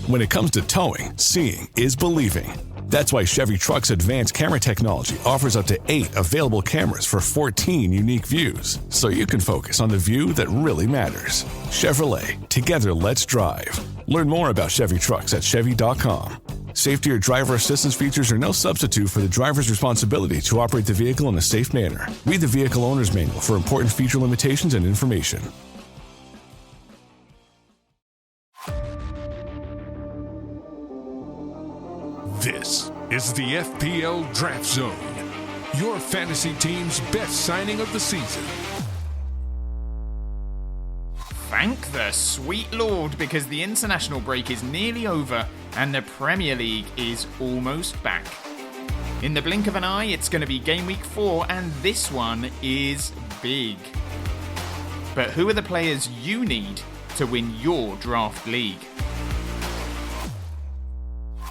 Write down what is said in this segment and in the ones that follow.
When it comes to towing, seeing is believing. That's why Chevy Truck's advanced camera technology offers up to 8 available cameras for 14 unique views, so you can focus on the view that really matters. Chevrolet, together let's drive. Learn more about Chevy Trucks at Chevy.com. Safety or driver assistance features are no substitute for the driver's responsibility to operate the vehicle in a safe manner. Read the vehicle owner's manual for important feature limitations and information. This is the FPL Draft Zone, your fantasy team's best signing of the season. Thank the sweet Lord, because the international break is nearly over and the Premier League is almost back. In the blink of an eye, it's going to be Game Week 4, and this one is big. But who are the players you need to win your draft league?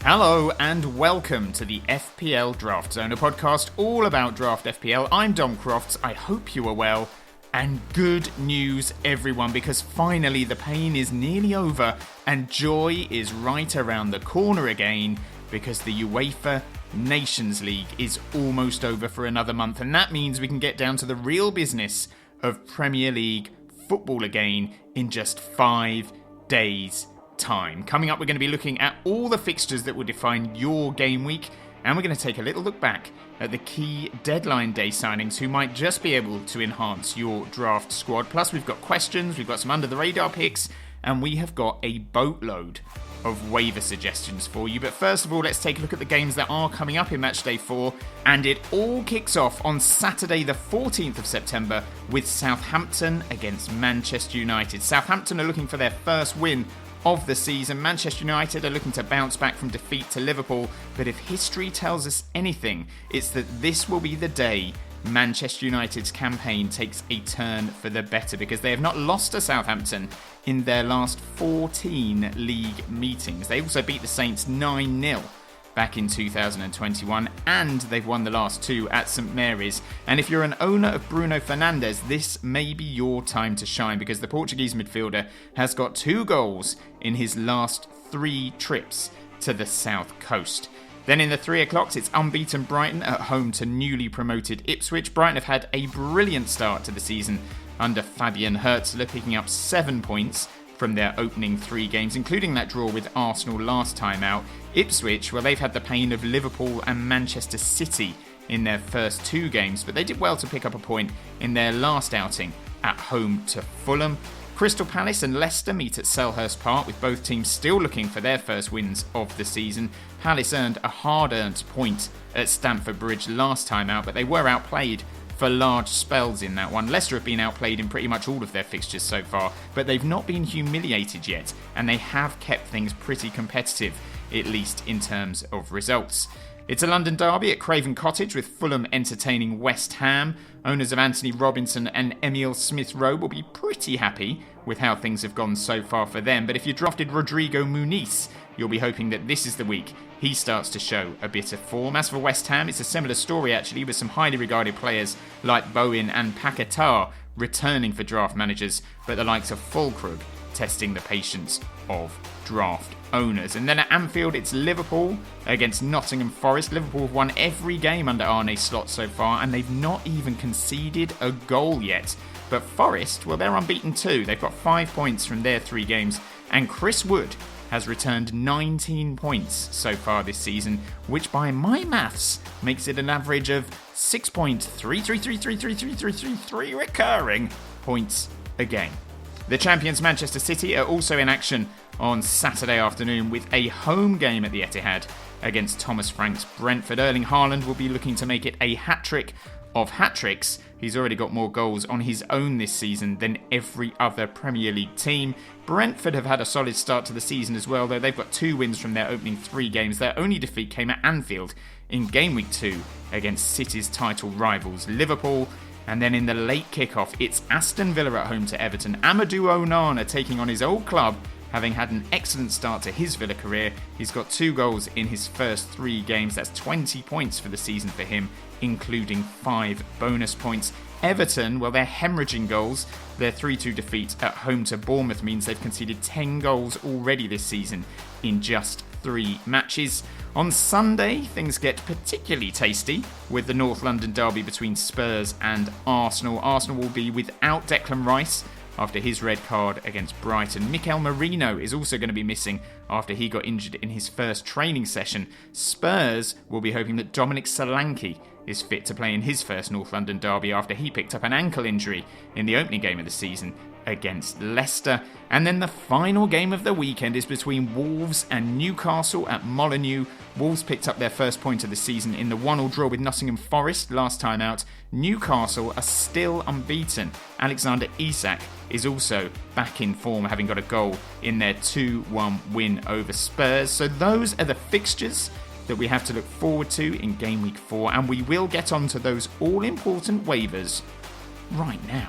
Hello and welcome to the FPL Draft Zone, a podcast all about Draft FPL. I'm Dom Crofts, I hope you are well. And good news, everyone, because finally the pain is nearly over and joy is right around the corner again, because the UEFA Nations League is almost over for another month, and that means we can get down to the real business of Premier League football again in just 5 days' time. Coming up, we're going to be looking at all the fixtures that will define your game week, and we're going to take a little look back at the key deadline day signings who might just be able to enhance your draft squad. Plus, we've got questions, we've got some under the radar picks, and we have got a boatload of waiver suggestions for you. But first of all, let's take a look at the games that are coming up in match day 4, and it all kicks off on Saturday the 14th of September with Southampton against Manchester United. Southampton are looking for their first win of the season. Manchester United are looking to bounce back from defeat to Liverpool, but if history tells us anything, it's that this will be the day Manchester United's campaign takes a turn for the better, because they have not lost to Southampton in their last 14 league meetings. They also beat the Saints 9-0 back in 2021, and they've won the last 2 at St Mary's. And if you're an owner of Bruno Fernandes, this may be your time to shine, because the Portuguese midfielder has got 2 goals in his last 3 trips to the south coast. Then in the 3 o'clocks, it's unbeaten Brighton at home to newly promoted Ipswich. Brighton have had a brilliant start to the season under Fabian Herzler, picking up 7 points from their opening 3 games, including that draw with Arsenal last time out. Ipswich, well, they've had the pain of Liverpool and Manchester City in their first 2 games, but they did well to pick up a point in their last outing at home to Fulham. Crystal Palace and Leicester meet at Selhurst Park, with both teams still looking for their first wins of the season. Palace earned a hard-earned point at Stamford Bridge last time out, but they were outplayed for large spells in that one. Leicester have been outplayed in pretty much all of their fixtures so far, but they've not been humiliated yet, and they have kept things pretty competitive, at least in terms of results. It's a London derby at Craven Cottage, with Fulham entertaining West Ham. Owners of Anthony Robinson and Emile Smith-Rowe will be pretty happy with how things have gone so far for them, but if you drafted Rodrigo Muniz, you'll be hoping that this is the week he starts to show a bit of form. As for West Ham, it's a similar story actually, with some highly regarded players like Bowen and Paquetá returning for draft managers, but the likes of Fulkrug testing the patience of draft owners. And then at Anfield, it's Liverpool against Nottingham Forest. Liverpool have won every game under Arne Slot so far, and they've not even conceded a goal yet. But Forest, well, they're unbeaten too. They've got 5 points from their 3 games, and Chris Wood has returned 19 points so far this season, which by my maths makes it an average of 6.33333333 recurring points a game. The champions Manchester City are also in action on Saturday afternoon with a home game at the Etihad against Thomas Frank's Brentford. Erling Haaland will be looking to make it a hat-trick of hat-tricks. He's already got more goals on his own this season than every other Premier League team. Brentford have had a solid start to the season as well, though they've got 2 wins from their opening 3 games. Their only defeat came at Anfield in Game Week 2 against City's title rivals Liverpool. And then in the late kickoff, it's Aston Villa at home to Everton. Amadou Onana taking on his old club, having had an excellent start to his Villa career. He's got 2 goals in his first 3 games. That's 20 points for the season for him, including 5 bonus points. Everton, well, they're hemorrhaging goals. Their 3-2 defeat at home to Bournemouth means they've conceded 10 goals already this season in just 3 matches. On Sunday, things get particularly tasty with the North London derby between Spurs and Arsenal. Arsenal will be without Declan Rice after his red card against Brighton. Mikel Merino is also going to be missing after he got injured in his first training session. Spurs will be hoping that Dominic Solanke is fit to play in his first North London derby after he picked up an ankle injury in the opening game of the season against Leicester. And then the final game of the weekend is between Wolves and Newcastle at Molineux. Wolves picked up their first point of the season in the 1-1 draw with Nottingham Forest last time out. Newcastle are still unbeaten. Alexander Isak is also back in form, having got a goal in their 2-1 win over Spurs. So those are the fixtures that we have to look forward to in Game Week 4, and we will get on to those all-important waivers right now.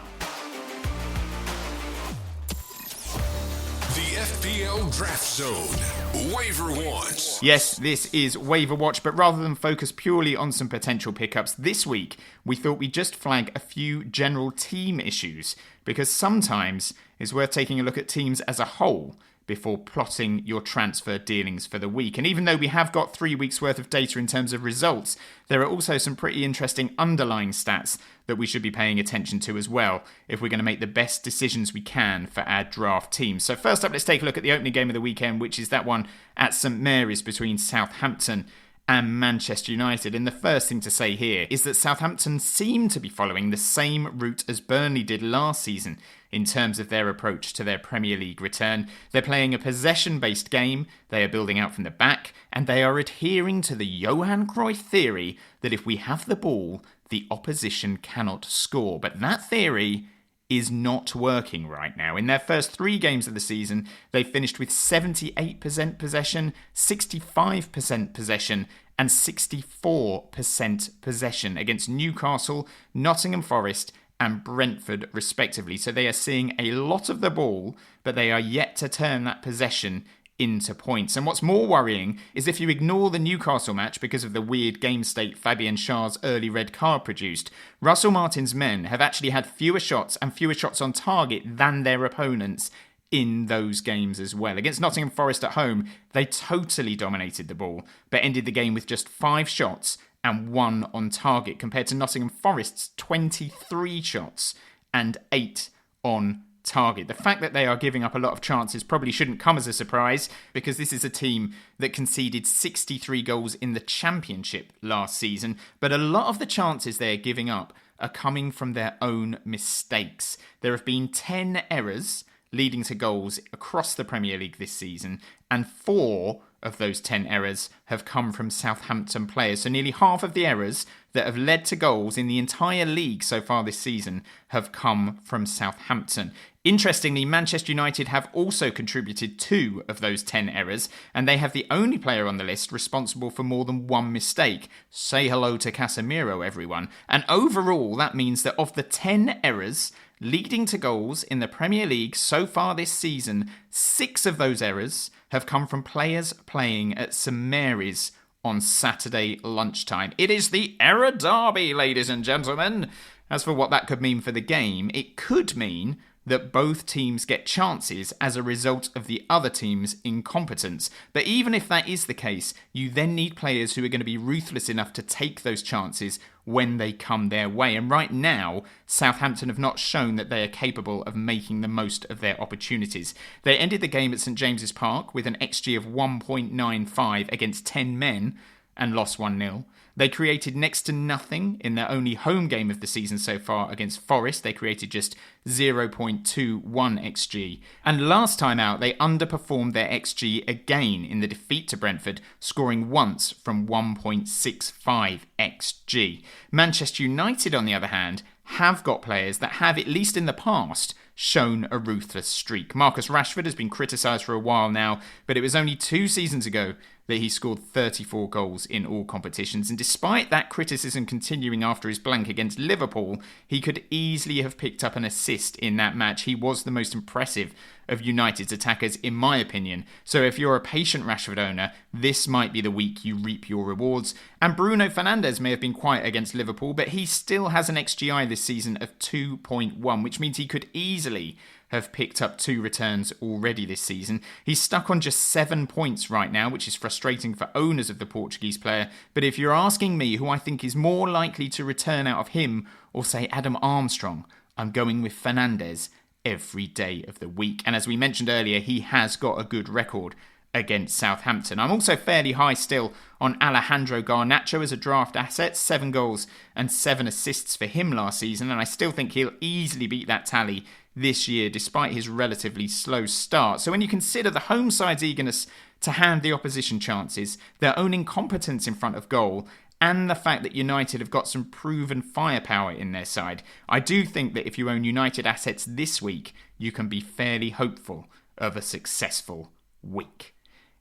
The FPL Draft Zone, Waiver Watch. Yes, this is Waiver Watch, but rather than focus purely on some potential pickups this week, we thought we'd just flag a few general team issues, because sometimes it's worth taking a look at teams as a whole before plotting your transfer dealings for the week. And even though we have got 3 weeks worth of data in terms of results, there are also some pretty interesting underlying stats that we should be paying attention to as well if we're going to make the best decisions we can for our draft team. So first up, let's take a look at the opening game of the weekend, which is that one at St Mary's between Southampton and Manchester United. And the first thing to say here is that Southampton seem to be following the same route as Burnley did last season in terms of their approach to their Premier League return. They're playing a possession-based game, they are building out from the back, and they are adhering to the Johan Cruyff theory that if we have the ball, the opposition cannot score. But that theory is not working right now. In their first 3 games of the season, they finished with 78% possession, 65% possession, and 64% possession against Newcastle, Nottingham Forest, and Brentford respectively. So they are seeing a lot of the ball, but they are yet to turn that possession into points. And what's more worrying is if you ignore the Newcastle match because of the weird game state Fabian Schär's early red card produced, Russell Martin's men have actually had fewer shots and fewer shots on target than their opponents in those games as well. Against Nottingham Forest at home, they totally dominated the ball, but ended the game with just 5 shots and 1 on target, compared to Nottingham Forest's 23 shots and 8 on target. The fact that they are giving up a lot of chances probably shouldn't come as a surprise, because this is a team that conceded 63 goals in the Championship last season, but a lot of the chances they're giving up are coming from their own mistakes. There have been 10 errors leading to goals across the Premier League this season, and 4 of those 10 errors have come from Southampton players. So nearly half of the errors that have led to goals in the entire league so far this season have come from Southampton. Interestingly, Manchester United have also contributed 2 of those 10 errors, and they have the only player on the list responsible for more than 1 mistake. Say hello to Casemiro, everyone. And overall, that means that of the 10 errors leading to goals in the Premier League so far this season, 6 of those errors have come from players playing at St Mary's on Saturday lunchtime. It is the error derby, ladies and gentlemen. As for what that could mean for the game, it could mean that both teams get chances as a result of the other team's incompetence. But even if that is the case, you then need players who are going to be ruthless enough to take those chances when they come their way. And right now, Southampton have not shown that they are capable of making the most of their opportunities. They ended the game at St James's Park with an XG of 1.95 against 10 men and lost 1-0. They created next to nothing in their only home game of the season so far against Forest. They created just 0.21 XG. And last time out, they underperformed their XG again in the defeat to Brentford, scoring once from 1.65 XG. Manchester United, on the other hand, have got players that have, at least in the past, shown a ruthless streak. Marcus Rashford has been criticised for a while now, but it was only 2 seasons ago that he scored 34 goals in all competitions. And despite that criticism continuing after his blank against Liverpool, he could easily have picked up an assist in that match. He was the most impressive of United's attackers, in my opinion. So if you're a patient Rashford owner, this might be the week you reap your rewards. And Bruno Fernandes may have been quiet against Liverpool, but he still has an XGI this season of 2.1, which means he could easily have picked up 2 returns already this season. He's stuck on just 7 points right now, which is frustrating for owners of the Portuguese player. But if you're asking me who I think is more likely to return out of him or say Adam Armstrong, I'm going with Fernandes every day of the week. And as we mentioned earlier, he has got a good record against Southampton. I'm also fairly high still on Alejandro Garnacho as a draft asset. 7 goals and 7 assists for him last season, and I still think he'll easily beat that tally this year despite his relatively slow start. So when you consider the home side's eagerness to hand the opposition chances, their own incompetence in front of goal, and the fact that United have got some proven firepower in their side, I do think that if you own United assets this week, you can be fairly hopeful of a successful week.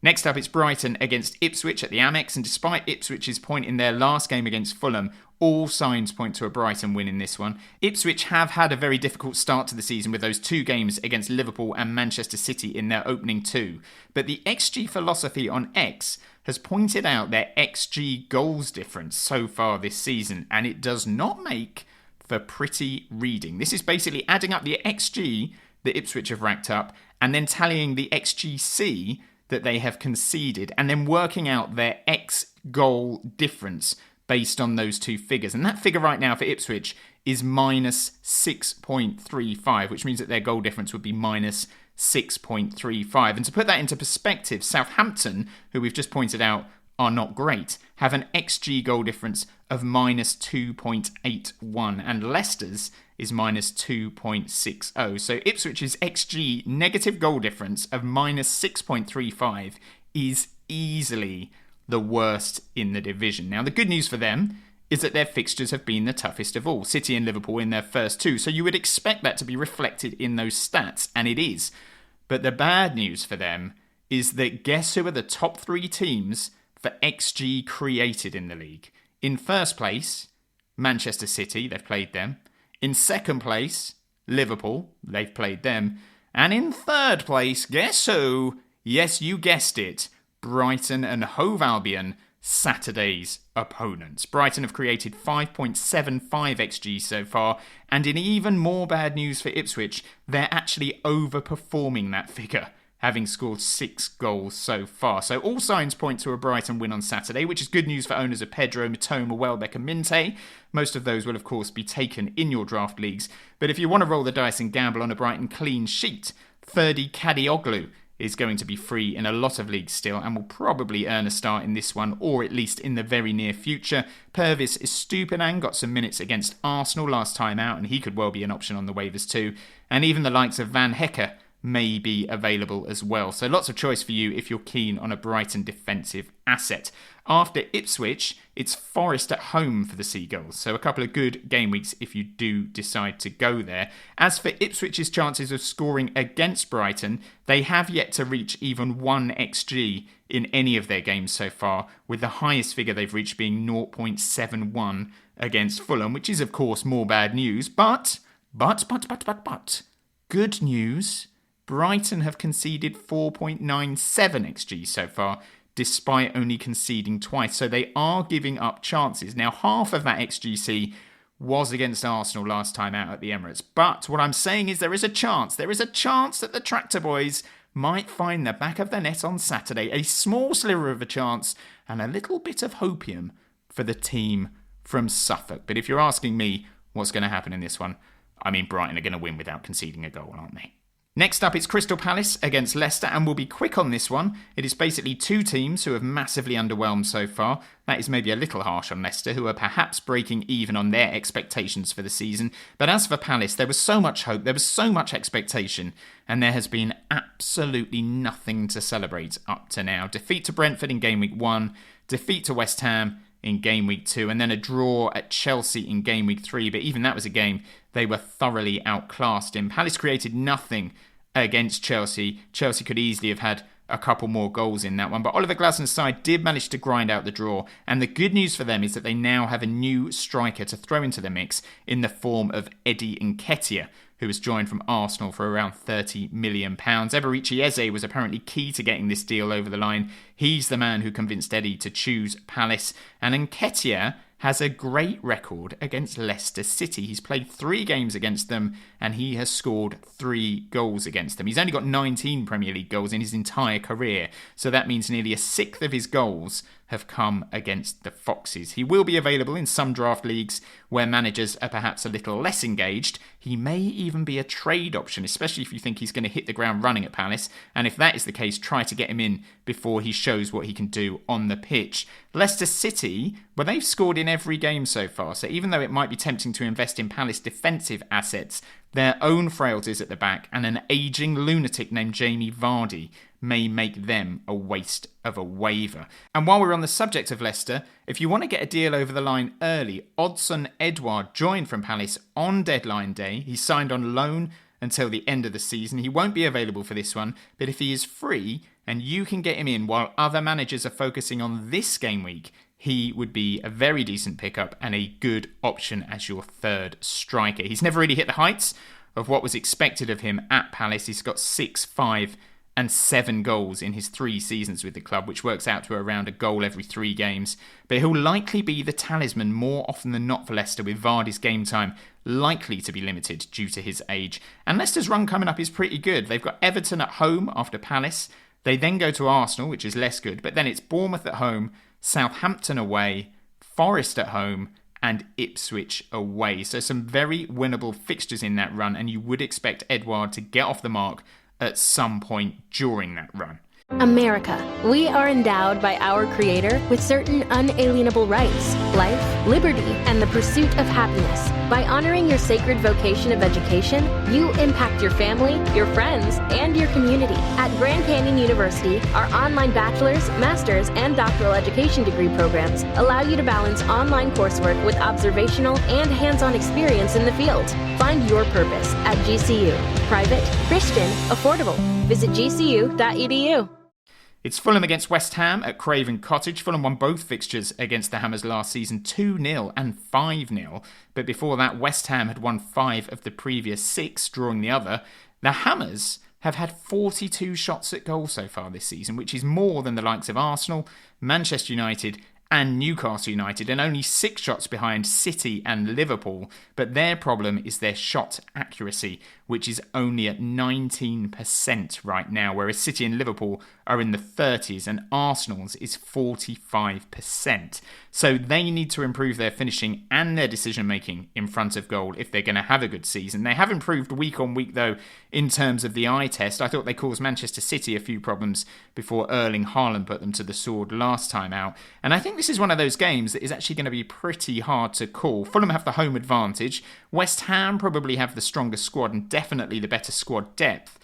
Next up, it's Brighton against Ipswich at the Amex, and despite Ipswich's point in their last game against Fulham, all signs point to a Brighton win in this one. Ipswich have had a very difficult start to the season with those 2 games against Liverpool and Manchester City in their opening 2, but the XG philosophy on X has pointed out their XG goals difference so far this season, and it does not make for pretty reading. This is basically adding up the XG that Ipswich have racked up and then tallying the XGC that they have conceded and then working out their X goal difference based on those 2 figures. And that figure right now for Ipswich is minus 6.35, which means that their goal difference would be minus 6.35. And to put that into perspective, Southampton, who we've just pointed out are not great, have an XG goal difference of minus 2.81, and Leicester's is minus 2.60. So Ipswich's XG negative goal difference of minus 6.35 is easily the worst in the division. Now, the good news for them is that their fixtures have been the toughest of all. City and Liverpool in their first 2, so you would expect that to be reflected in those stats, and it is. But the bad news for them is that guess who are the top 3 teams for XG created in the league? In first place, Manchester City, they've played them. In second place, Liverpool, they've played them. And in third place, guess who? Yes, you guessed it, Brighton and Hove Albion, Saturday's opponents. Brighton have created 5.75 XG so far, and in even more bad news for Ipswich, they're actually overperforming that figure, having scored 6 goals so far. So all signs point to a Brighton win on Saturday, which is good news for owners of Pedro, Mitoma, Welbeck and Minte. Most of those will, of course, be taken in your draft leagues. But if you want to roll the dice and gamble on a Brighton clean sheet, Ferdy Kadioglu is going to be free in a lot of leagues still and will probably earn a start in this one, or at least in the very near future. Pervis Estupinan got some minutes against Arsenal last time out, and he could well be an option on the waivers too. And even the likes of Van Hecker may be available as well. So lots of choice for you if you're keen on a Brighton defensive asset. After Ipswich, it's Forest at home for the Seagulls. So a couple of good game weeks if you do decide to go there. As for Ipswich's chances of scoring against Brighton, they have yet to reach even 1 XG in any of their games so far, with the highest figure they've reached being 0.71 against Fulham, which is of course more bad news. But, good news. Brighton have conceded 4.97 XG so far, despite only conceding twice. So they are giving up chances. Now, half of that XGC was against Arsenal last time out at the Emirates. But what I'm saying is there is a chance that the Tractor Boys might find the back of the net on Saturday. A small sliver of a chance and a little bit of hopium for the team from Suffolk. But if you're asking me what's going to happen in this one, I mean, Brighton are going to win without conceding a goal, aren't they? Next up, it's Crystal Palace against Leicester, and we'll be quick on this one. It is basically 2 teams who have massively underwhelmed so far. That is maybe a little harsh on Leicester, who are perhaps breaking even on their expectations for the season. But as for Palace, there was so much hope, there was so much expectation, and there has been absolutely nothing to celebrate up to now. Defeat to Brentford in Game Week 1, defeat to West Ham in Game Week 2, and then a draw at Chelsea in Game Week 3. But even that was a game they were thoroughly outclassed in. Palace created nothing against Chelsea. Chelsea could easily have had a couple more goals in that one, but Oliver Glasner's side did manage to grind out the draw, and the good news for them is that they now have a new striker to throw into the mix in the form of Eddie Nketiah, who was joined from Arsenal for around £30 million. Eberechi Eze was apparently key to getting this deal over the line. He's the man who convinced Eddie to choose Palace, and Nketiah has a great record against Leicester City. He's played 3 games against them and he has scored 3 goals against them. He's only got 19 Premier League goals in his entire career, so that means nearly a sixth of his goals have come against the Foxes. He will be available in some draft leagues where managers are perhaps a little less engaged. He may even be a trade option, especially if you think he's going to hit the ground running at Palace. And if that is the case, try to get him in before he shows what he can do on the pitch. Leicester City, well, they've scored in every game so far. So even though it might be tempting to invest in Palace defensive assets, their own frailties at the back and an ageing lunatic named Jamie Vardy may make them a waste of a waiver. And while we're on the subject of Leicester, if you want to get a deal over the line early, Odsonne Edouard joined from Palace on deadline day. He signed on loan until the end of the season. He won't be available for this one, but if he is free and you can get him in while other managers are focusing on this game week, he would be a very decent pickup and a good option as your third striker. He's never really hit the heights of what was expected of him at Palace. He's got 6, 5 and 7 goals in his 3 seasons with the club, which works out to around a goal every 3 games. But he'll likely be the talisman more often than not for Leicester, with Vardy's game time likely to be limited due to his age. And Leicester's run coming up is pretty good. They've got Everton at home after Palace. They then go to Arsenal, which is less good, but then it's Bournemouth at home, Southampton away, Forest at home, and Ipswich away. So some very winnable fixtures in that run, and you would expect Edouard to get off the mark at some point during that run. America. We are endowed by our Creator with certain unalienable rights, life, liberty, and the pursuit of happiness. By honoring your sacred vocation of education, you impact your family, your friends, and your community. At Grand Canyon University, our online bachelor's, master's, and doctoral education degree programs allow you to balance online coursework with observational and hands-on experience in the field. Find your purpose at GCU. Private, Christian, affordable. Visit gcu.edu. It's Fulham against West Ham at Craven Cottage. Fulham won both fixtures against the Hammers last season, 2-0 and 5-0. But before that, West Ham had won 5 of the previous 6, drawing the other. The Hammers have had 42 shots at goal so far this season, which is more than the likes of Arsenal, Manchester United and Newcastle United, and only 6 shots behind City and Liverpool. But their problem is their shot accuracy, which is only at 19% right now, whereas City and Liverpool are in the 30s and Arsenal's is 45%. So they need to improve their finishing and their decision making in front of goal if they're going to have a good season. They have improved week on week though in terms of the eye test. I thought they caused Manchester City a few problems before Erling Haaland put them to the sword last time out. And I think this is one of those games that is actually going to be pretty hard to call. Fulham have the home advantage. West Ham probably have the stronger squad and definitely the better squad depth.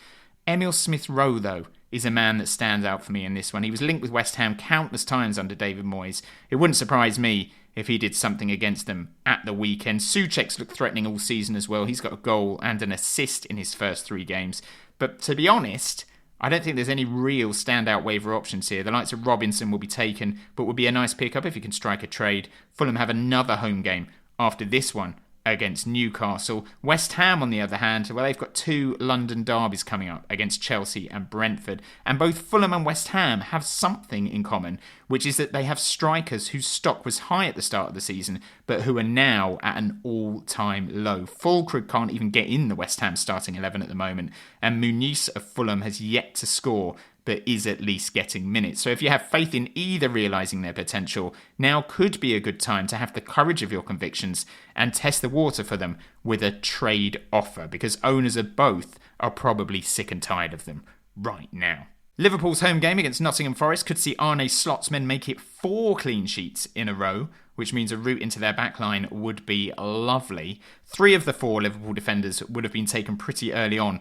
Emile Smith-Rowe, though, is a man that stands out for me in this one. He was linked with West Ham countless times under David Moyes. It wouldn't surprise me if he did something against them at the weekend. Souček's looked threatening all season as well. He's got a goal and an assist in his first 3 games. But to be honest, I don't think there's any real standout waiver options here. The likes of Robinson will be taken, but would be a nice pickup if you can strike a trade. Fulham have another home game after this one against Newcastle. West Ham, on the other hand, well, they've got 2 London derbies coming up against Chelsea and Brentford. And both Fulham and West Ham have something in common, which is that they have strikers whose stock was high at the start of the season, but who are now at an all-time low. Fulkrug can't even get in the West Ham starting 11 at the moment, and Muniz of Fulham has yet to score, but is at least getting minutes. So if you have faith in either realising their potential, now could be a good time to have the courage of your convictions and test the water for them with a trade offer, because owners of both are probably sick and tired of them right now. Liverpool's home game against Nottingham Forest could see Arne Slot's men make it 4 clean sheets in a row, which means a route into their backline would be lovely. 3 of the 4 Liverpool defenders would have been taken pretty early on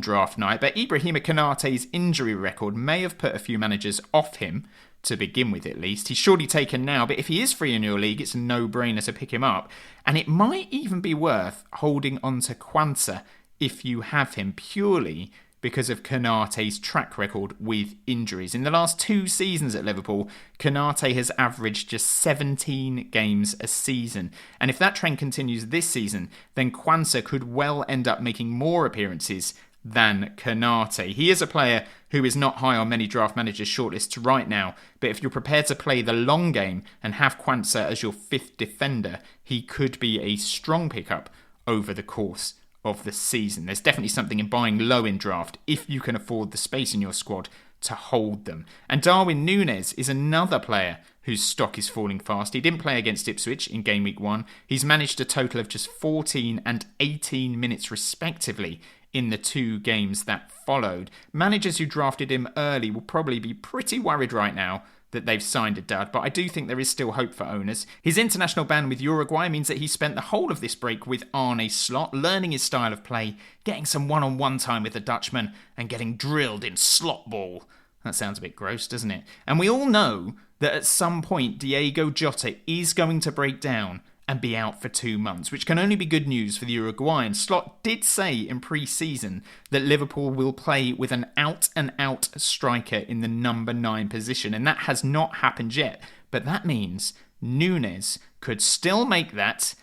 draft night, but Ibrahima Konate's injury record may have put a few managers off him, to begin with at least. He's surely taken now, but if he is free in your league, it's a no-brainer to pick him up. And it might even be worth holding on to Quansah if you have him, purely because of Konate's track record with injuries. In the last 2 seasons at Liverpool, Konate has averaged just 17 games a season. And if that trend continues this season, then Quansah could well end up making more appearances than Konate. He is a player who is not high on many draft managers' shortlists right now, but if you're prepared to play the long game and have Kwanzaa as your 5th defender, he could be a strong pickup over the course of the season. There's definitely something in buying low in draft if you can afford the space in your squad to hold them. And Darwin Núñez is another player whose stock is falling fast. He didn't play against Ipswich in Gameweek 1. He's managed a total of just 14 and 18 minutes respectively in the 2 games that followed. Managers who drafted him early will probably be pretty worried right now that they've signed a dud, but I do think there is still hope for owners. His international ban with Uruguay means that he spent the whole of this break with Arne Slot, learning his style of play, getting some one-on-one time with the Dutchman, and getting drilled in slot ball. That sounds a bit gross, doesn't it? And we all know that at some point Diego Jota is going to break down and be out for 2 months, which can only be good news for the Uruguayan. Slot did say in pre-season that Liverpool will play with an out-and-out striker in the number 9 position, and that has not happened yet. But that means Núñez could still make that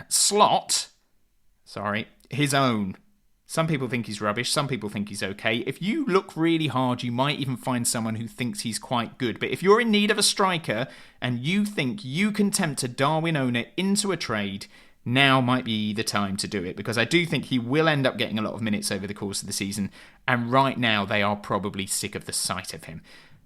Slot, his own. Some people think he's rubbish, some people think he's okay. If you look really hard, you might even find someone who thinks he's quite good. But if you're in need of a striker and you think you can tempt a Darwin owner into a trade, now might be the time to do it, because I do think he will end up getting a lot of minutes over the course of the season, and right now they are probably sick of the sight of him.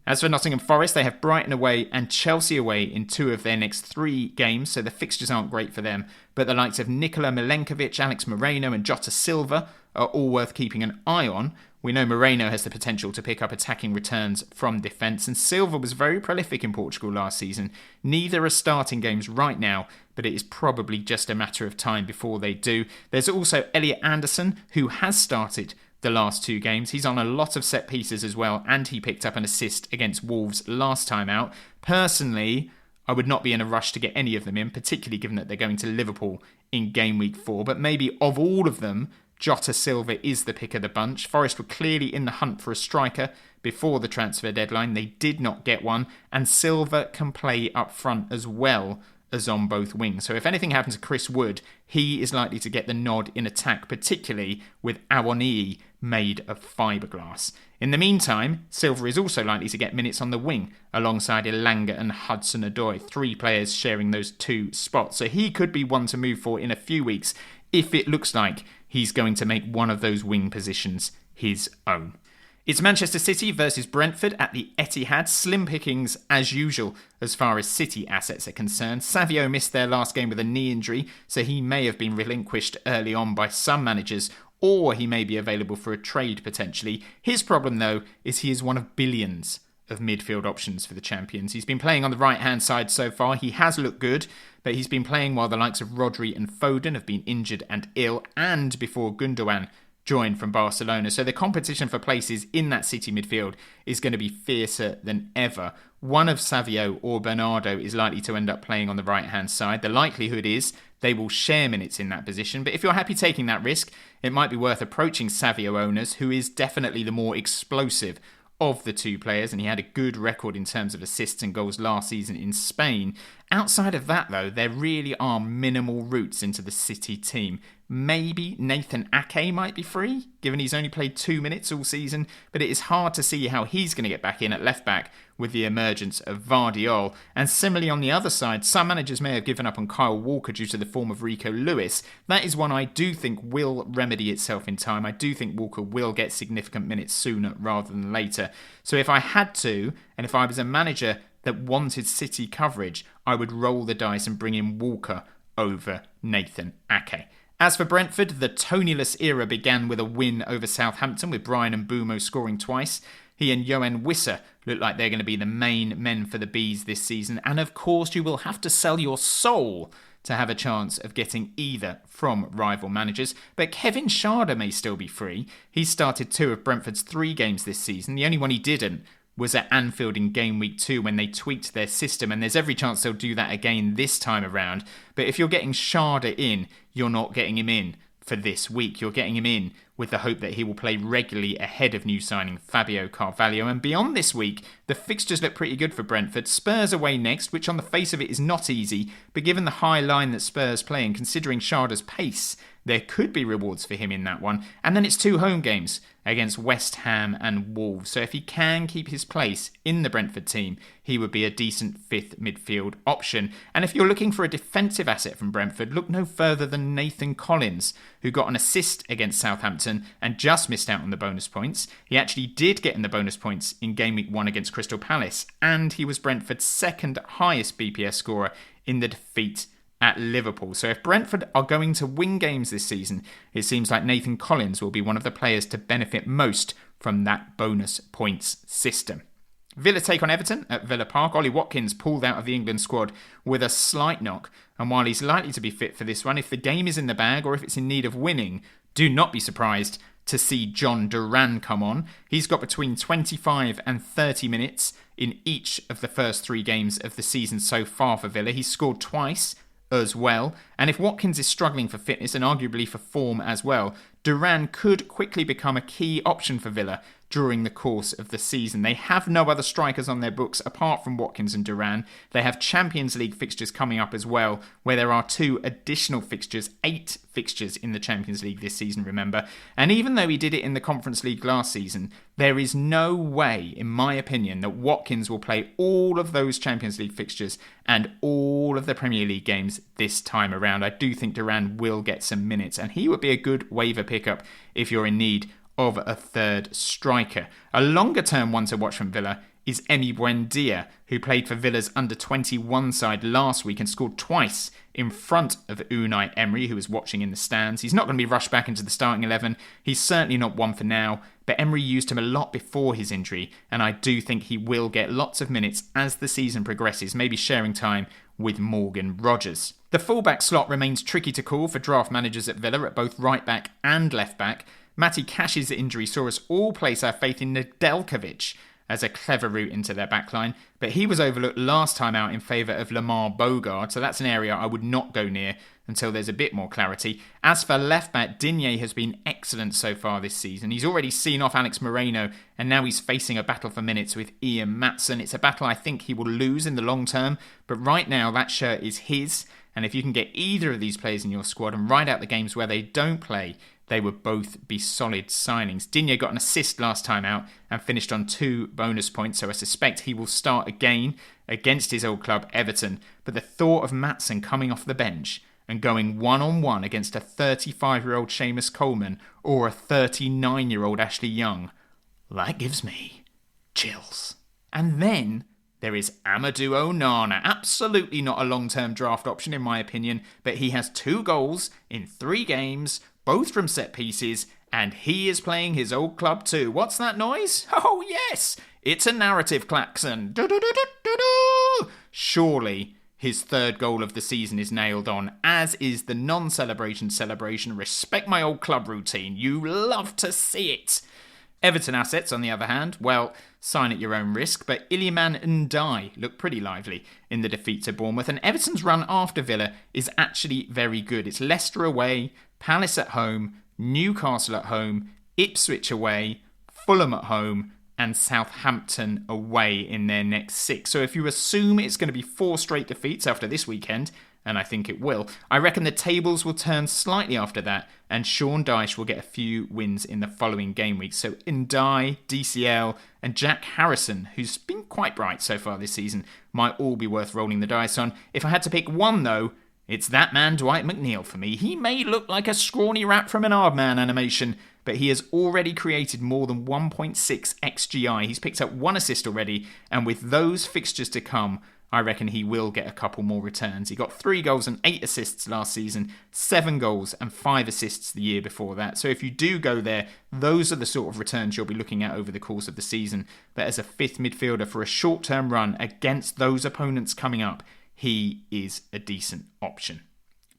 As for Nottingham Forest, they have Brighton away and Chelsea away in 2 of their next 3 games, so the fixtures aren't great for them. But the likes of Nikola Milenkovic, Alex Moreno and Jota Silva are all worth keeping an eye on. We know Moreno has the potential to pick up attacking returns from defence, and Silva was very prolific in Portugal last season. Neither are starting games right now, but it is probably just a matter of time before they do. There's also Elliot Anderson, who has started the last 2 games. He's on a lot of set pieces as well, and he picked up an assist against Wolves last time out. Personally, I would not be in a rush to get any of them in, particularly given that they're going to Liverpool in Game Week 4. But maybe of all of them, Jota Silva is the pick of the bunch. Forest were clearly in the hunt for a striker before the transfer deadline. They did not get one, and Silva can play up front as well as on both wings. So if anything happens to Chris Wood, he is likely to get the nod in attack, particularly with Awoniyi made of fiberglass. In the meantime, Silva is also likely to get minutes on the wing alongside Elanga and Hudson-Odoi, 3 players sharing those 2 spots. So he could be one to move for in a few weeks if it looks like he's going to make one of those wing positions his own. It's Manchester City versus Brentford at the Etihad. Slim pickings as usual as far as City assets are concerned. Savio missed their last game with a knee injury, so he may have been relinquished early on by some managers, or he may be available for a trade potentially. His problem though is he is one of billions of midfield options for the champions. He's been playing on the right-hand side so far. He has looked good, but he's been playing while the likes of Rodri and Foden have been injured and ill, and before Gundogan joined from Barcelona. So the competition for places in that City midfield is going to be fiercer than ever. One of Savio or Bernardo is likely to end up playing on the right-hand side. The likelihood is they will share minutes in that position. But if you're happy taking that risk, it might be worth approaching Savio owners, who is definitely the more explosive of the 2 players, and he had a good record in terms of assists and goals last season in Spain. Outside of that, though, there really are minimal routes into the City team. Maybe Nathan Ake might be free, given he's only played 2 minutes all season, but it is hard to see how he's going to get back in at left-back with the emergence of Vardiol. And similarly on the other side, some managers may have given up on Kyle Walker due to the form of Rico Lewis. That is one I do think will remedy itself in time. I do think Walker will get significant minutes sooner rather than later. So if I had to, and if I was a manager that wanted City coverage, I would roll the dice and bring in Walker over Nathan Ake. As for Brentford, the Tonyless era began with a win over Southampton, with Brian and Mbeumo scoring twice. He and Yoann Wissa look like they're going to be the main men for the Bees this season. And of course, you will have to sell your soul to have a chance of getting either from rival managers. But Kevin Schade may still be free. He started 2 of Brentford's 3 games this season. The only one he didn't was at Anfield in Game Week 2 when they tweaked their system, and there's every chance they'll do that again this time around. But if you're getting Schade in, you're not getting him in for this week. You're getting him in with the hope that he will play regularly ahead of new signing Fabio Carvalho. And beyond this week, the fixtures look pretty good for Brentford. Spurs away next, which on the face of it is not easy, but given the high line that Spurs play and considering Schade's pace, there could be rewards for him in that one. And then it's 2 home games against West Ham and Wolves. So if he can keep his place in the Brentford team, he would be a decent 5th midfield option. And if you're looking for a defensive asset from Brentford, look no further than Nathan Collins, who got an assist against Southampton and just missed out on the bonus points. He actually did get in the bonus points in Gameweek 1 against Crystal Palace, and he was Brentford's second highest BPS scorer in the defeat at Liverpool. So if Brentford are going to win games this season, it seems like Nathan Collins will be one of the players to benefit most from that bonus points system. Villa take on Everton at Villa Park. Ollie Watkins pulled out of the England squad with a slight knock, and while he's likely to be fit for this one, if the game is in the bag or if it's in need of winning, do not be surprised to see John Duran come on. He's got between 25 and 30 minutes in each of the first 3 games of the season so far for Villa. He's scored twice as well, and if Watkins is struggling for fitness and arguably for form as well, Duran could quickly become a key option for Villa during the course of the season. They have no other strikers on their books apart from Watkins and Duran. They have Champions League fixtures coming up as well, where there are 2 additional fixtures, 8 fixtures in the Champions League this season, remember. And even though he did it in the Conference League last season, there is no way, in my opinion, that Watkins will play all of those Champions League fixtures and all of the Premier League games this time around. I do think Duran will get some minutes, and he would be a good waiver pickup if you're in need of a third striker. A longer term one to watch from Villa is Emi Buendia, who played for Villa's under-21 side last week and scored twice in front of Unai Emery, who was watching in the stands. He's not going to be rushed back into the starting 11. He's certainly not one for now, but Emery used him a lot before his injury, and I do think he will get lots of minutes as the season progresses, maybe sharing time with Morgan Rogers. The fullback slot remains tricky to call for draft managers at Villa at both right back and left back. Matty Cash's injury saw us all place our faith in Nedeljkovic as a clever route into their backline, but he was overlooked last time out in favour of Lamar Bogard, so that's an area I would not go near until there's a bit more clarity. As for left back, Digne has been excellent so far this season. He's already seen off Alex Moreno, and now he's facing a battle for minutes with Ian Maatsen. It's a battle I think he will lose in the long term, but right now that shirt is his, and if you can get either of these players in your squad and ride out the games where they don't play, they would both be solid signings. Digne got an assist last time out and finished on 2 bonus points, so I suspect he will start again against his old club Everton. But the thought of Maatsen coming off the bench and going one-on-one against a 35-year-old Seamus Coleman or a 39-year-old Ashley Young, that gives me chills. And then there is Amadou Onana, absolutely not a long-term draft option in my opinion, but he has 2 goals in 3 games, both from set pieces, and he is playing his old club too. What's that noise? Oh yes, it's a narrative klaxon. Do-do-do-do-do-do. Surely his 3rd goal of the season is nailed on, as is the non-celebration celebration. Respect my old club routine. You love to see it. Everton assets, on the other hand, well, sign at your own risk, but Iliman Ndiaye looked pretty lively in the defeat to Bournemouth, and Everton's run after Villa is actually very good. It's Leicester away, Palace at home, Newcastle at home, Ipswich away, Fulham at home, and Southampton away in their next 6. So if you assume it's going to be 4 straight defeats after this weekend, and I think it will, I reckon the tables will turn slightly after that, and Sean Dyche will get a few wins in the following game week. So Ndiaye, DCL, and Jack Harrison, who's been quite bright so far this season, might all be worth rolling the dice on. If I had to pick one though, it's that man Dwight McNeil for me. He may look like a scrawny rat from an Aardman animation, but he has already created more than 1.6 XGI. He's picked up 1 assist already, and with those fixtures to come, I reckon he will get a couple more returns. He got 3 goals and 8 assists last season, 7 goals and 5 assists the year before that. So if you do go there, those are the sort of returns you'll be looking at over the course of the season. But as a 5th midfielder for a short-term run against those opponents coming up, he is a decent option.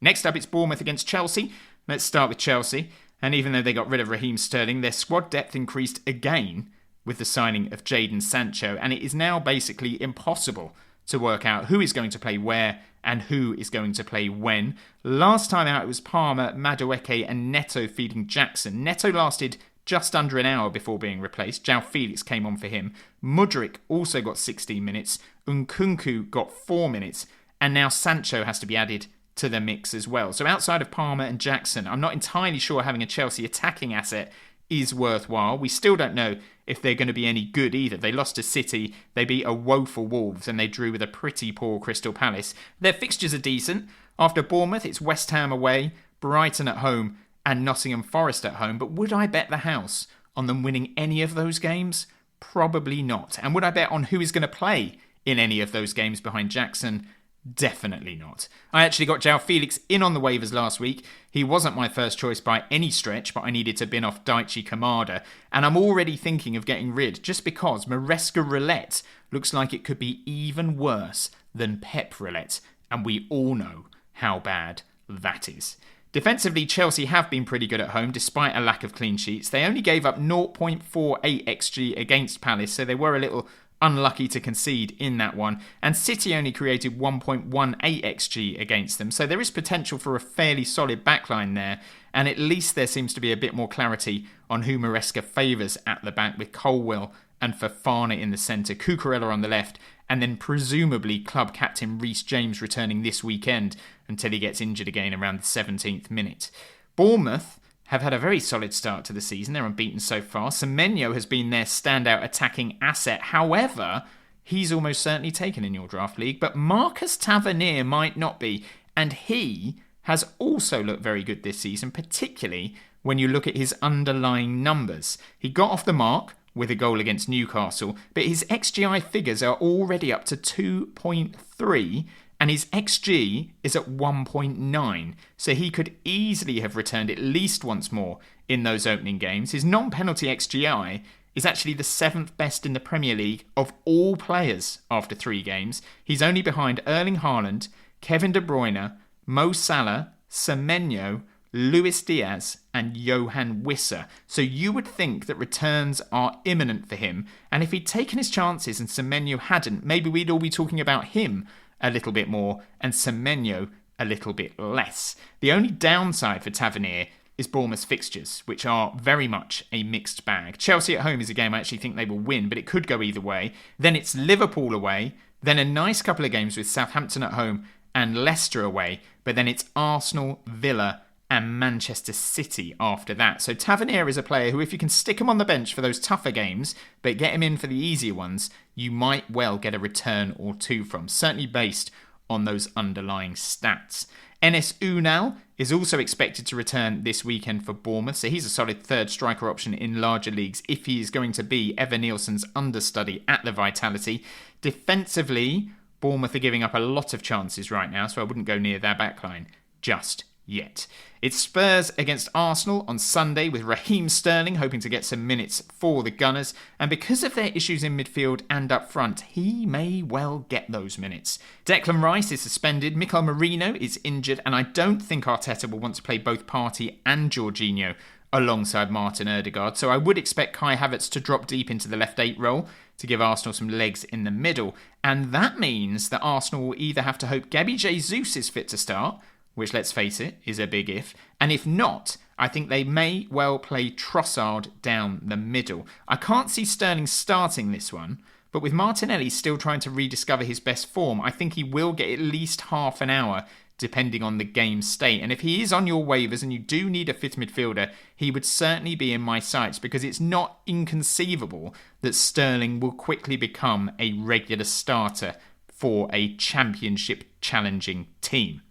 Next up, it's Bournemouth against Chelsea. Let's start with Chelsea. And even though they got rid of Raheem Sterling, their squad depth increased again with the signing of Jadon Sancho. And it is now basically impossible to work out who is going to play where and who is going to play when. Last time out, it was Palmer, Madueke and Neto feeding Jackson. Neto lasted just under an hour before being replaced. João Felix came on for him. Mudryk also got 16 minutes. Nkunku got 4 minutes. And now Sancho has to be added to the mix as well. So outside of Palmer and Jackson, I'm not entirely sure having a Chelsea attacking asset is worthwhile. We still don't know if they're going to be any good either. They lost to City, they beat a woeful Wolves, and they drew with a pretty poor Crystal Palace. Their fixtures are decent. After Bournemouth, it's West Ham away, Brighton at home, and Nottingham Forest at home. But would I bet the house on them winning any of those games? Probably not. And would I bet on who is going to play in any of those games behind Jackson? Definitely not. I actually got João Felix in on the waivers last week. He wasn't my first choice by any stretch, but I needed to bin off Daichi Kamada. And I'm already thinking of getting rid, just because Maresca Roulette looks like it could be even worse than Pep Roulette. And we all know how bad that is. Defensively, Chelsea have been pretty good at home, despite a lack of clean sheets. They only gave up 0.48 XG against Palace, so they were a little unlucky to concede in that one. And City only created 1.18 XG against them, so there is potential for a fairly solid backline there. And at least there seems to be a bit more clarity on who Maresca favours at the back, with Colwill and Fofana in the centre, Cucurella on the left, and then presumably club captain Reece James returning this weekend until he gets injured again around the 17th minute. Bournemouth have had a very solid start to the season. They're unbeaten so far. Semenyo has been their standout attacking asset. However, he's almost certainly taken in your draft league, but Marcus Tavernier might not be, and he has also looked very good this season, particularly when you look at his underlying numbers. He got off the mark with a goal against Newcastle, but his XGI figures are already up to 2.3, and his XG is at 1.9, so he could easily have returned at least once more in those opening games. His non-penalty XGI is actually the 7th best in the Premier League of all players after 3 games. He's only behind Erling Haaland, Kevin De Bruyne, Mo Salah, Semenyo, Luis Diaz and Johan Wissa. So you would think that returns are imminent for him, and if he'd taken his chances and Semenyo hadn't, maybe we'd all be talking about him a little bit more and Semenyo a little bit less. The only downside for Tavernier is Bournemouth's fixtures, which are very much a mixed bag. Chelsea at home is a game I actually think they will win, but it could go either way. Then it's Liverpool away, then a nice couple of games with Southampton at home and Leicester away, but then it's Arsenal, Villa and Manchester City after that. So Tavernier is a player who, if you can stick him on the bench for those tougher games, but get him in for the easier ones, you might well get a return or two from, certainly based on those underlying stats. Enes Unal is also expected to return this weekend for Bournemouth, so he's a solid third striker option in larger leagues if he is going to be Evan Nielsen's understudy at the Vitality. Defensively, Bournemouth are giving up a lot of chances right now, so I wouldn't go near their backline just yet. It's Spurs against Arsenal on Sunday, with Raheem Sterling hoping to get some minutes for the Gunners, and because of their issues in midfield and up front, he may well get those minutes. Declan Rice is suspended, Mikel Merino is injured, and I don't think Arteta will want to play both Partey and Jorginho alongside Martin Ødegaard, so I would expect Kai Havertz to drop deep into the left 8 role to give Arsenal some legs in the middle, and that means that Arsenal will either have to hope Gabby Jesus is fit to start, which, let's face it, is a big if. And if not, I think they may well play Trossard down the middle. I can't see Sterling starting this one, but with Martinelli still trying to rediscover his best form, I think he will get at least half an hour, depending on the game state. And if he is on your waivers and you do need a fifth midfielder, he would certainly be in my sights, because it's not inconceivable that Sterling will quickly become a regular starter for a championship challenging team.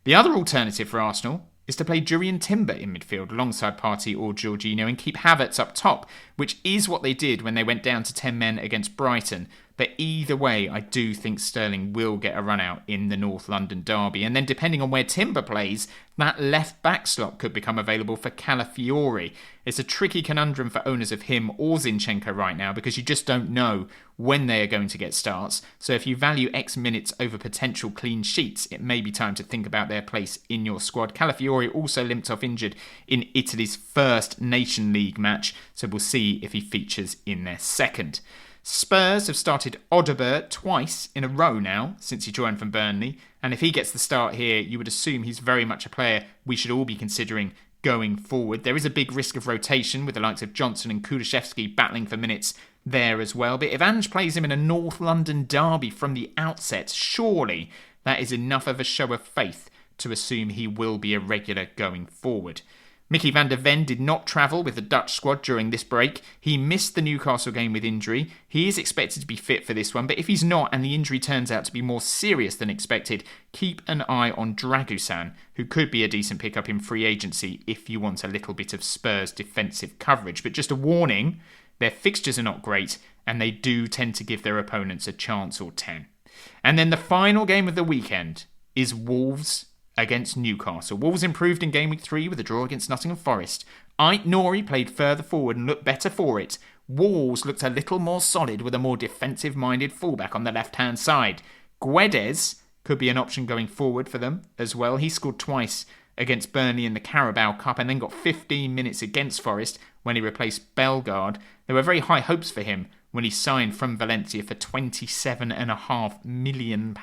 The other alternative for Arsenal is to play Jurrien Timber in midfield alongside Partey or Jorginho and keep Havertz up top, which is what they did when they went down to 10 men against Brighton. But either way, I do think Sterling will get a run out in the North London derby. And then depending on where Timber plays, that left back slot could become available for Calafiori. It's a tricky conundrum for owners of him or Zinchenko right now, because you just don't know when they are going to get starts. So if you value X minutes over potential clean sheets, it may be time to think about their place in your squad. Calafiori also limped off injured in Italy's first Nation League match, so we'll see if he features in their second. Spurs have started Odobert twice in a row now since he joined from Burnley, and if he gets the start here, you would assume he's very much a player we should all be considering going forward. There is a big risk of rotation with the likes of Johnson and Kulusevski battling for minutes there as well, but if Ange plays him in a North London derby from the outset, surely that is enough of a show of faith to assume he will be a regular going forward. Mickey van der Ven did not travel with the Dutch squad during this break. He missed the Newcastle game with injury. He is expected to be fit for this one, but if he's not and the injury turns out to be more serious than expected, keep an eye on Dragusan, who could be a decent pickup in free agency if you want a little bit of Spurs defensive coverage. But just a warning, their fixtures are not great and they do tend to give their opponents a chance or 10. And then the final game of the weekend is Wolves against Newcastle. Wolves improved in Game Week 3 with a draw against Nottingham Forest. Ait Nouri played further forward and looked better for it. Wolves looked a little more solid with a more defensive-minded fullback on the left-hand side. Guedes could be an option going forward for them as well. He scored twice against Burnley in the Carabao Cup and then got 15 minutes against Forest when he replaced Bellegarde. There were very high hopes for him when he signed from Valencia for £27.5 million.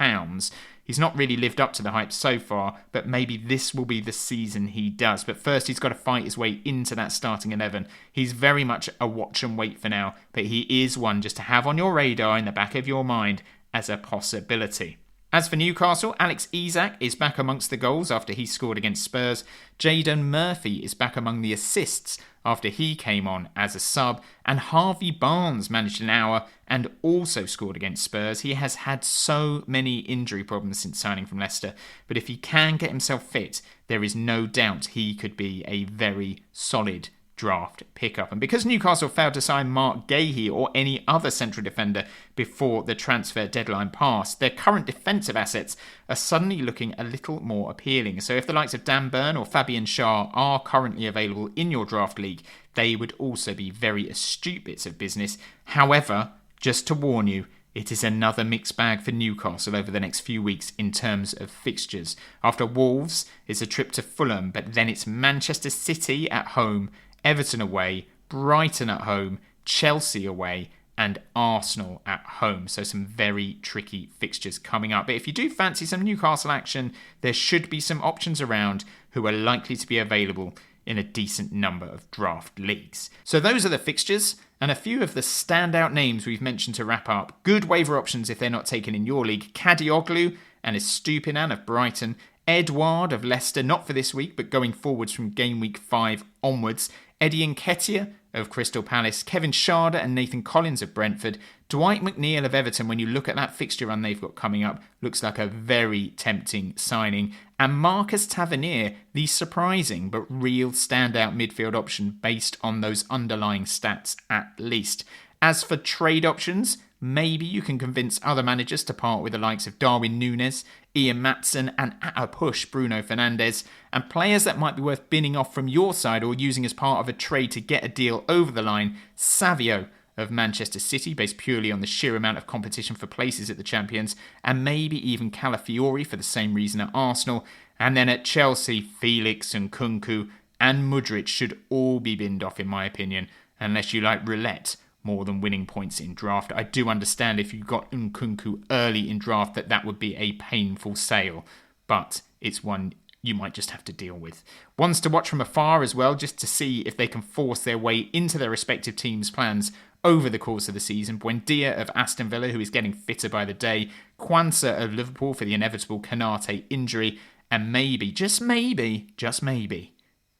He's not really lived up to the hype so far, but maybe this will be the season he does. But first, he's got to fight his way into that starting 11. He's very much a watch and wait for now, but he is one just to have on your radar in the back of your mind as a possibility. As for Newcastle, Alex Isak is back amongst the goals after he scored against Spurs. Jayden Murphy is back among the assists after he came on as a sub. And Harvey Barnes managed an hour and also scored against Spurs. He has had so many injury problems since signing from Leicester, but if he can get himself fit, there is no doubt he could be a very solid draft pickup. And because Newcastle failed to sign Mark Gahey or any other central defender before the transfer deadline passed, their current defensive assets are suddenly looking a little more appealing. So if the likes of Dan Burn or Fabian Schär are currently available in your draft league, they would also be very astute bits of business. However, just to warn you, it is another mixed bag for Newcastle over the next few weeks in terms of fixtures. After Wolves, it's a trip to Fulham, but then it's Manchester City at home, Everton away, Brighton at home, Chelsea away, and Arsenal at home. So some very tricky fixtures coming up. But if you do fancy some Newcastle action, there should be some options around who are likely to be available in a decent number of draft leagues. So those are the fixtures and a few of the standout names we've mentioned to wrap up. Good waiver options if they're not taken in your league. Kadioglu and Estupinan of Brighton. Edouard of Leicester, not for this week, but going forwards from Game Week 5 onwards. Eddie Nketiah of Crystal Palace, Kevin Schade and Nathan Collins of Brentford, Dwight McNeil of Everton, when you look at that fixture run they've got coming up, looks like a very tempting signing, and Marcus Tavernier, the surprising but real standout midfield option based on those underlying stats at least. As for trade options, maybe you can convince other managers to part with the likes of Darwin Núñez, Ian Maatsen and at a push Bruno Fernandes, and players that might be worth binning off from your side or using as part of a trade to get a deal over the line. Savio of Manchester City, based purely on the sheer amount of competition for places at the Champions, and maybe even Calafiori for the same reason at Arsenal. And then at Chelsea, Felix and Nkunku and Mudryk should all be binned off in my opinion, unless you like roulette more than winning points in draft. I do understand if you got Nkunku early in draft that would be a painful sale, but it's one you might just have to deal with. Ones to watch from afar as well, just to see if they can force their way into their respective teams' plans over the course of the season. Buendia of Aston Villa, who is getting fitter by the day, Kwanzaa of Liverpool for the inevitable Canate injury, and maybe, just maybe,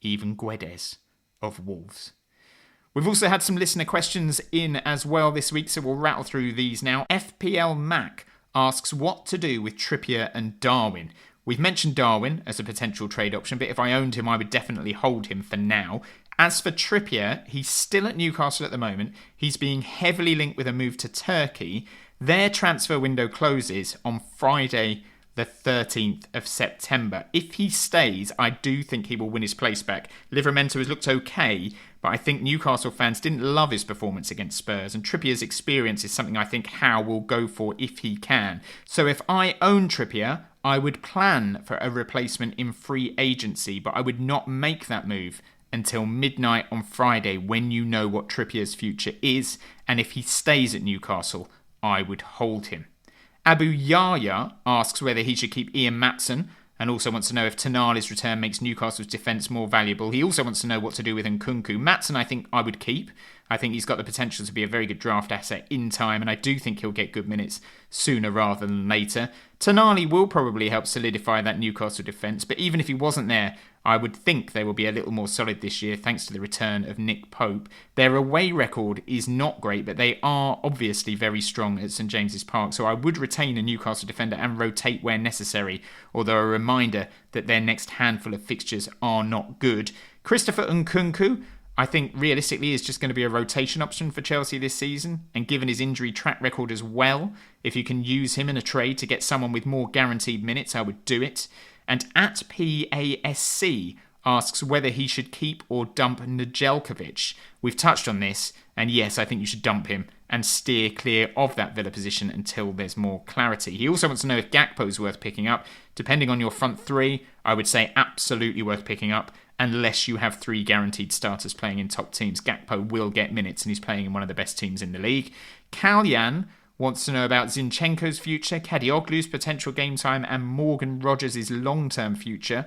even Guedes of Wolves. We've also had some listener questions in as well this week, so we'll rattle through these now. FPL Mac asks what to do with Trippier and Darwin. We've mentioned Darwin as a potential trade option, but if I owned him, I would definitely hold him for now. As for Trippier, he's still at Newcastle at the moment. He's being heavily linked with a move to Turkey. Their transfer window closes on Friday, the 13th of September. If he stays, I do think he will win his place back. Livramento has looked okay, but I think Newcastle fans didn't love his performance against Spurs, and Trippier's experience is something I think Howe will go for if he can. So if I own Trippier, I would plan for a replacement in free agency, but I would not make that move until midnight on Friday when you know what Trippier's future is, and if he stays at Newcastle, I would hold him. Abu Yahya asks whether he should keep Ian Maatsen, and also wants to know if Tonali's return makes Newcastle's defence more valuable. He also wants to know what to do with Nkunku. Maatsen I think I would keep. I think he's got the potential to be a very good draft asset in time, and I do think he'll get good minutes sooner rather than later. Tonali will probably help solidify that Newcastle defence, but even if he wasn't there, I would think they will be a little more solid this year thanks to the return of Nick Pope. Their away record is not great, but they are obviously very strong at St James's Park, so I would retain a Newcastle defender and rotate where necessary, although a reminder that their next handful of fixtures are not good. Christopher Nkunku, I think realistically is just going to be a rotation option for Chelsea this season, and given his injury track record as well, if you can use him in a trade to get someone with more guaranteed minutes, I would do it. And at PASC asks whether he should keep or dump Nedeljkovic. We've touched on this, and yes, I think you should dump him and steer clear of that Villa position until there's more clarity. He also wants to know if Gakpo is worth picking up. Depending on your front three, I would say absolutely worth picking up, unless you have 3 guaranteed starters playing in top teams. Gakpo will get minutes, and he's playing in one of the best teams in the league. Kalyan wants to know about Zinchenko's future, Kadioglu's potential game time, and Morgan Rogers' long-term future.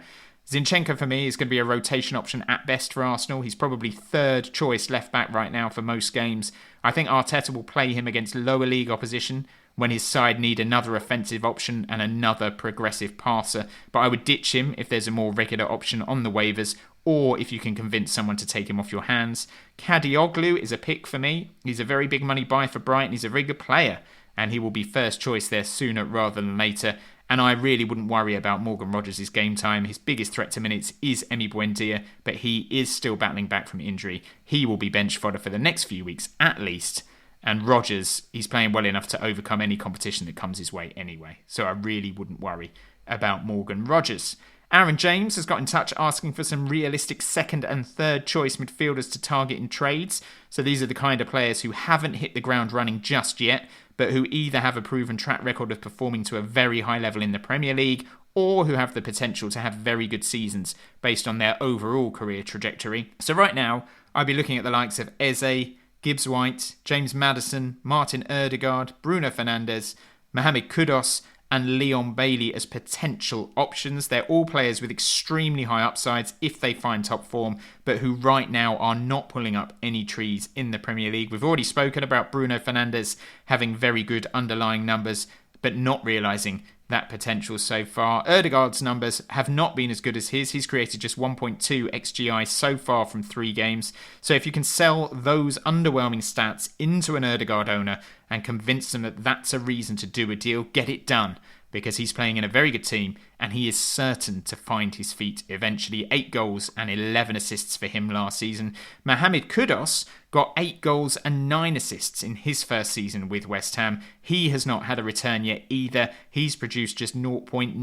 Zinchenko, for me, is going to be a rotation option at best for Arsenal. He's probably third choice left-back right now for most games. I think Arteta will play him against lower league opposition when his side need another offensive option and another progressive passer. But I would ditch him if there's a more regular option on the waivers, or if you can convince someone to take him off your hands. Kadioglu is a pick for me. He's a very big money buy for Brighton. He's a very good player, and he will be first choice there sooner rather than later. And I really wouldn't worry about Morgan Rogers' game time. His biggest threat to minutes is Emi Buendia, but he is still battling back from injury. He will be bench fodder for the next few weeks at least. And Rogers, he's playing well enough to overcome any competition that comes his way anyway. So I really wouldn't worry about Morgan Rogers. Aaron James has got in touch asking for some realistic second and third choice midfielders to target in trades. So these are the kind of players who haven't hit the ground running just yet, but who either have a proven track record of performing to a very high level in the Premier League, or who have the potential to have very good seasons based on their overall career trajectory. So right now, I'd be looking at the likes of Eze, Gibbs White, James Maddison, Martin Ødegaard, Bruno Fernandes, Mohamed Kudus, and Leon Bailey as potential options. They're all players with extremely high upsides if they find top form, but who right now are not pulling up any trees in the Premier League. We've already spoken about Bruno Fernandes having very good underlying numbers, but not realising that potential so far. Ødegaard's numbers have not been as good as his. He's created just 1.2 XGI so far from 3 games. So if you can sell those underwhelming stats into an Ødegaard owner and convince them that that's a reason to do a deal, get it done. Because he's playing in a very good team and he is certain to find his feet eventually. 8 goals and 11 assists for him last season. Mohamed Kudus got 8 goals and 9 assists in his first season with West Ham. He has not had a return yet either. He's produced just 0.9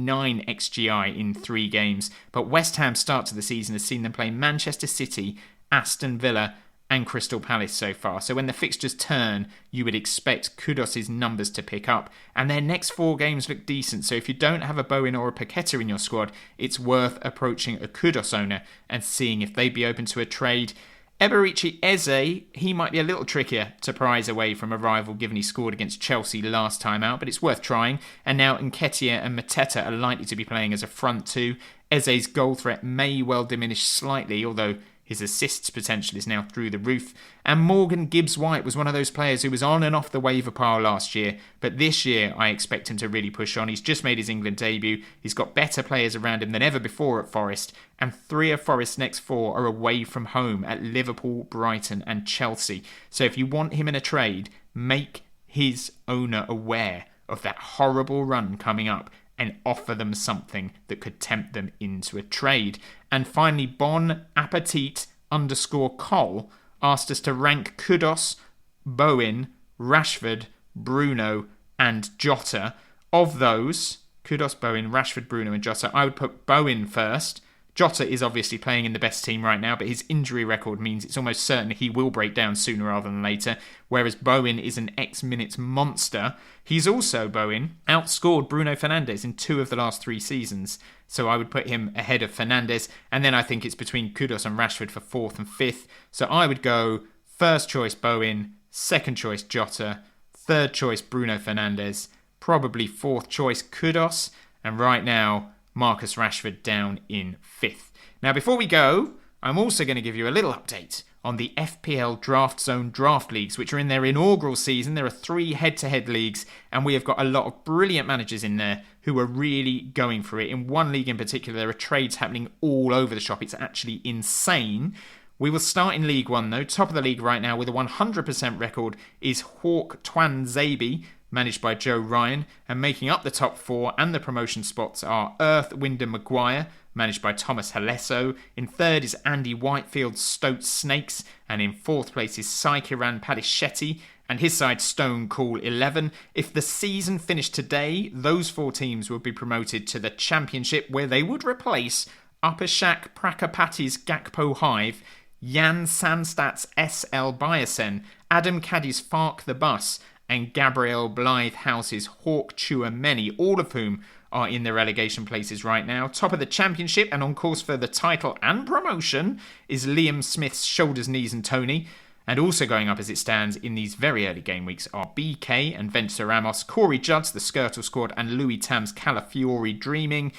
XGI in 3 games. But West Ham's start to the season has seen them play Manchester City, Aston Villa and Crystal Palace so far. So when the fixtures turn, you would expect Kudus' numbers to pick up. And their next 4 games look decent. So if you don't have a Bowen or a Paqueta in your squad, it's worth approaching a Kudus owner and seeing if they'd be open to a trade. Eberici Eze, he might be a little trickier to prize away from a rival given he scored against Chelsea last time out, but it's worth trying. And now Nketiah and Mateta are likely to be playing as a front two. Eze's goal threat may well diminish slightly, although his assists potential is now through the roof. And Morgan Gibbs-White was one of those players who was on and off the waiver pile last year. But this year, I expect him to really push on. He's just made his England debut. He's got better players around him than ever before at Forest. And 3 of Forest's next 4 are away from home at Liverpool, Brighton and Chelsea. So if you want him in a trade, make his owner aware of that horrible run coming up and offer them something that could tempt them into a trade. And finally, Bon Appetit _Col asked us to rank Kudus, Bowen, Rashford, Bruno and Jota. Of those, Kudus, Bowen, Rashford, Bruno and Jota, I would put Bowen first. Jota is obviously playing in the best team right now, but his injury record means it's almost certain he will break down sooner rather than later, whereas Bowen is an X-minutes monster. He's also, Bowen, outscored Bruno Fernandes in 2 of the last 3 seasons, so I would put him ahead of Fernandes, and then I think it's between Kudus and Rashford for 4th and 5th, so I would go first choice Bowen, second choice Jota, third choice Bruno Fernandes, probably 4th choice Kudus, and right now Marcus Rashford down in 5th. Now, before we go, I'm also going to give you a little update on the FPL Draft Zone Draft Leagues, which are in their inaugural season. There are 3 head-to-head leagues, and we have got a lot of brilliant managers in there who are really going for it. In one league in particular, there are trades happening all over the shop. It's actually insane. We will start in League 1 though. Top of the league right now with a 100% record is Hawk Twan Zabi, managed by Joe Ryan. And making up the top 4 and the promotion spots are Earth Wyndham Maguire, managed by Thomas Halesso. In third is Andy Whitefield's Stoat Snakes. And in fourth place is Saikiran Padishetti and his side Stone Cool 11. If the season finished today, those 4 teams would be promoted to the Championship, where they would replace Upper Shaq Prakapati's Gakpo Hive, Jan Sandstad's SL Biasen, Adam Caddy's Fark the Bus, and Gabriel Blythe House's Hawk Chua Many, all of whom are in their relegation places right now. Top of the Championship and on course for the title and promotion is Liam Smith's Shoulders, Knees and Tony. And also going up as it stands in these very early game weeks are BK and Ventura Ramos, Corey Judd's The Skirtle Squad, and Louis Tam's Calafiori Dreaming.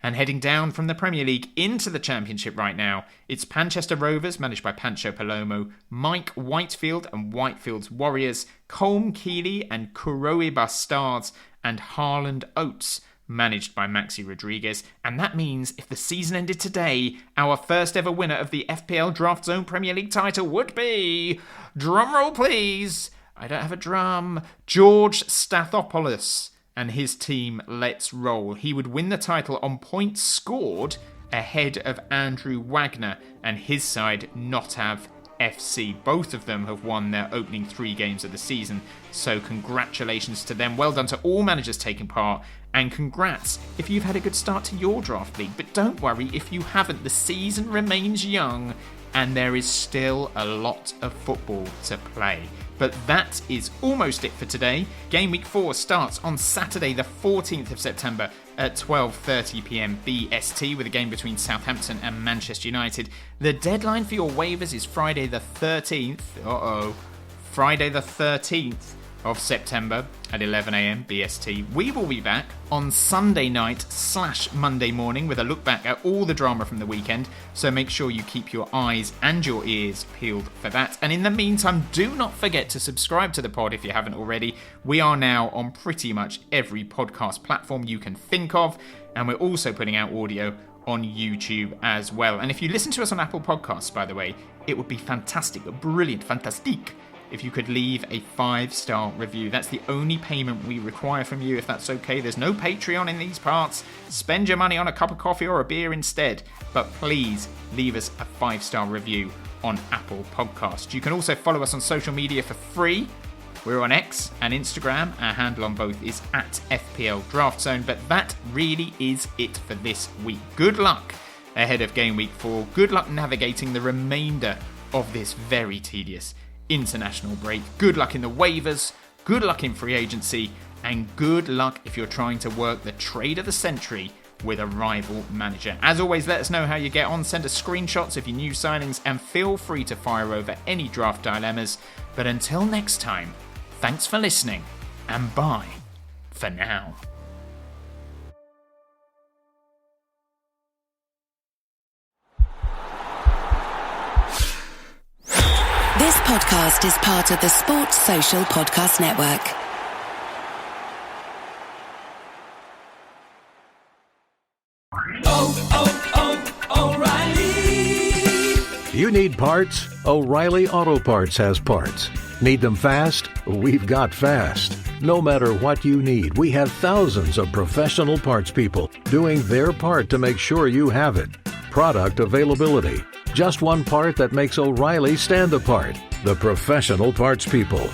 And heading down from the Premier League into the Championship right now, it's Panchester Rovers, managed by Pancho Palomo, Mike Whitefield and Whitefield's Warriors, Colm Keeley and Kuroe Bastards, and Harland Oates, managed by Maxi Rodriguez. And that means if the season ended today, our first ever winner of the FPL Draft Zone Premier League title would be, drumroll please, I don't have a drum, George Stathopoulos and his team Let's Roll. He would win the title on points scored ahead of Andrew Wagner and his side Notav FC. Both of them have won their opening 3 games of the season, so congratulations to them. Well done to all managers taking part, and congrats if you've had a good start to your draft league. But don't worry if you haven't, the season remains young and there is still a lot of football to play. But that is almost it for today. Game Week 4 starts on Saturday the 14th of September at 12:30pm BST with a game between Southampton and Manchester United. The deadline for your waivers is Friday the 13th. Friday the 13th of September at 11am BST. We will be back on Sunday night / Monday morning with a look back at all the drama from the weekend, so make sure you keep your eyes and your ears peeled for that. And in the meantime, do not forget to subscribe to the pod if you haven't already. We are now on pretty much every podcast platform you can think of, and we're also putting out audio on YouTube as well. And if you listen to us on Apple Podcasts, by the way, it would be fantastic, brilliant, fantastique, if you could leave a 5-star review. That's the only payment we require from you, if that's okay. There's no Patreon in these parts. Spend your money on a cup of coffee or a beer instead. But please leave us a 5-star review on Apple Podcasts. You can also follow us on social media for free. We're on X and Instagram. Our handle on both is @FPL Draft Zone. But that really is it for this week. Good luck ahead of Game Week 4. Good luck navigating the remainder of this very tedious international break. Good luck in the waivers, good luck in free agency, and good luck if you're trying to work the trade of the century with a rival manager. As always, let us know how you get on. Send us screenshots of your new signings and feel free to fire over any draft dilemmas. But until next time, thanks for listening and bye for now. This podcast is part of the Sports Social Podcast Network. O'Reilly. You need parts? O'Reilly Auto Parts has parts. Need them fast? We've got fast. No matter what you need, we have thousands of professional parts people doing their part to make sure you have it. Product availability. Just one part that makes O'Reilly stand apart. The professional parts people.